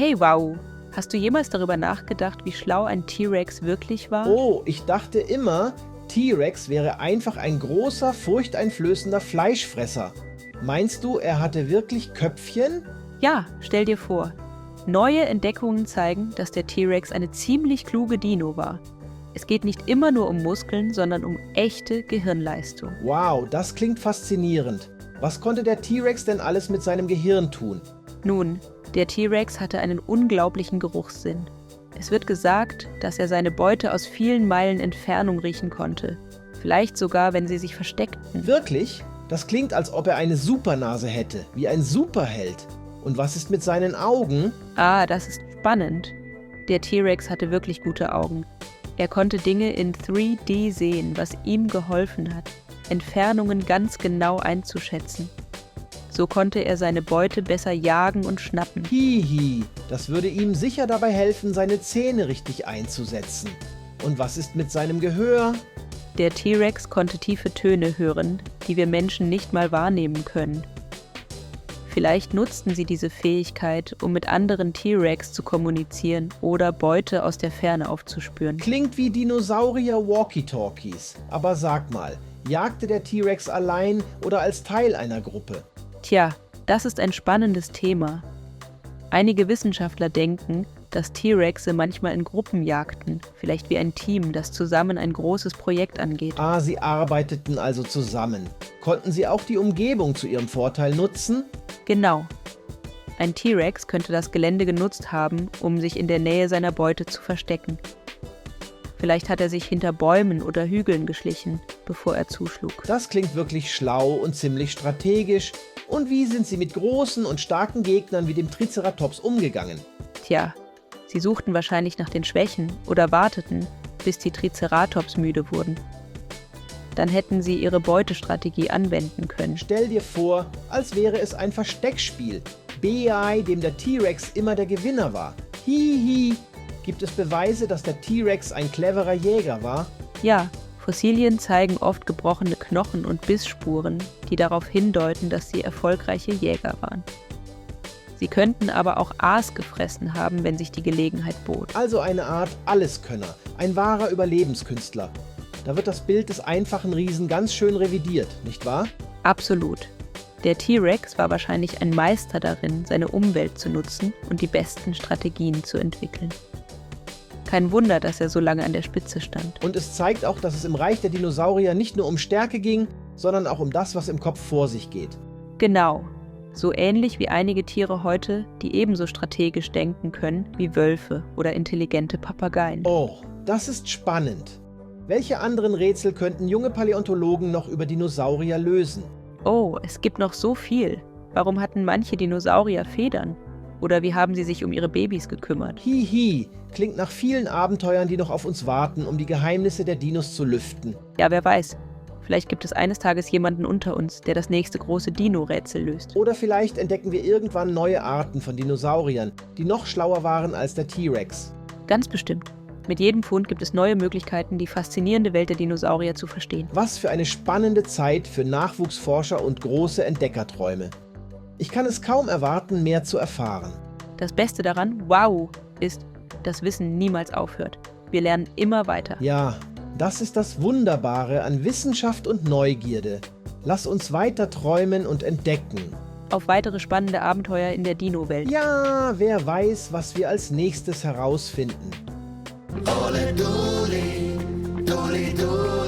Hey, wow! Hast du jemals darüber nachgedacht, wie schlau ein T-Rex wirklich war? Oh, ich dachte immer, T-Rex wäre einfach ein großer, furchteinflößender Fleischfresser. Meinst du, er hatte wirklich Köpfchen? Ja, stell dir vor. Neue Entdeckungen zeigen, dass der T-Rex eine ziemlich kluge Dino war. Es geht nicht immer nur um Muskeln, sondern um echte Gehirnleistung. Wow, das klingt faszinierend. Was konnte der T-Rex denn alles mit seinem Gehirn tun? Nun, der T-Rex hatte einen unglaublichen Geruchssinn. Es wird gesagt, dass er seine Beute aus vielen Meilen Entfernung riechen konnte. Vielleicht sogar, wenn sie sich versteckten. Wirklich? Das klingt, als ob er eine Supernase hätte, wie ein Superheld. Und was ist mit seinen Augen? Ah, das ist spannend. Der T-Rex hatte wirklich gute Augen. Er konnte Dinge in 3D sehen, was ihm geholfen hat, Entfernungen ganz genau einzuschätzen. So konnte er seine Beute besser jagen und schnappen. Hihi, das würde ihm sicher dabei helfen, seine Zähne richtig einzusetzen. Und was ist mit seinem Gehör? Der T-Rex konnte tiefe Töne hören, die wir Menschen nicht mal wahrnehmen können. Vielleicht nutzten sie diese Fähigkeit, um mit anderen T-Rex zu kommunizieren oder Beute aus der Ferne aufzuspüren. Klingt wie Dinosaurier-Walkie-Talkies. Aber sag mal, jagte der T-Rex allein oder als Teil einer Gruppe? Tja, das ist ein spannendes Thema. Einige Wissenschaftler denken, dass T-Rexe manchmal in Gruppen jagten, vielleicht wie ein Team, das zusammen ein großes Projekt angeht. Ah, sie arbeiteten also zusammen. Konnten sie auch die Umgebung zu ihrem Vorteil nutzen? Genau. Ein T-Rex könnte das Gelände genutzt haben, um sich in der Nähe seiner Beute zu verstecken. Vielleicht hat er sich hinter Bäumen oder Hügeln geschlichen, bevor er zuschlug. Das klingt wirklich schlau und ziemlich strategisch. Und wie sind sie mit großen und starken Gegnern wie dem Triceratops umgegangen? Tja, sie suchten wahrscheinlich nach den Schwächen oder warteten, bis die Triceratops müde wurden. Dann hätten sie ihre Beutestrategie anwenden können. Stell dir vor, als wäre es ein Versteckspiel. bei dem der T-Rex immer der Gewinner war. Hihi. Gibt es Beweise, dass der T-Rex ein cleverer Jäger war? Ja, Fossilien zeigen oft gebrochene Knochen und Bissspuren, die darauf hindeuten, dass sie erfolgreiche Jäger waren. Sie könnten aber auch Aas gefressen haben, wenn sich die Gelegenheit bot. Also eine Art Alleskönner, ein wahrer Überlebenskünstler. Da wird das Bild des einfachen Riesen ganz schön revidiert, nicht wahr? Absolut. Der T-Rex war wahrscheinlich ein Meister darin, seine Umwelt zu nutzen und die besten Strategien zu entwickeln. Kein Wunder, dass er so lange an der Spitze stand. Und es zeigt auch, dass es im Reich der Dinosaurier nicht nur um Stärke ging, sondern auch um das, was im Kopf vor sich geht. Genau. So ähnlich wie einige Tiere heute, die ebenso strategisch denken können wie Wölfe oder intelligente Papageien. Oh, das ist spannend. Welche anderen Rätsel könnten junge Paläontologen noch über Dinosaurier lösen? Oh, es gibt noch so viel. Warum hatten manche Dinosaurier Federn? Oder wie haben sie sich um ihre Babys gekümmert? Hihi, klingt nach vielen Abenteuern, die noch auf uns warten, um die Geheimnisse der Dinos zu lüften. Ja, wer weiß. Vielleicht gibt es eines Tages jemanden unter uns, der das nächste große Dino-Rätsel löst. Oder vielleicht entdecken wir irgendwann neue Arten von Dinosauriern, die noch schlauer waren als der T-Rex. Ganz bestimmt. Mit jedem Fund gibt es neue Möglichkeiten, die faszinierende Welt der Dinosaurier zu verstehen. Was für eine spannende Zeit für Nachwuchsforscher und große Entdeckerträume. Ich kann es kaum erwarten, mehr zu erfahren. Das Beste daran, wow, ist, dass Wissen niemals aufhört. Wir lernen immer weiter. Ja, das ist das Wunderbare an Wissenschaft und Neugierde. Lass uns weiter träumen und entdecken. Auf weitere spannende Abenteuer in der Dino-Welt. Ja, wer weiß, was wir als nächstes herausfinden. Ole Doli, Doli, Doli.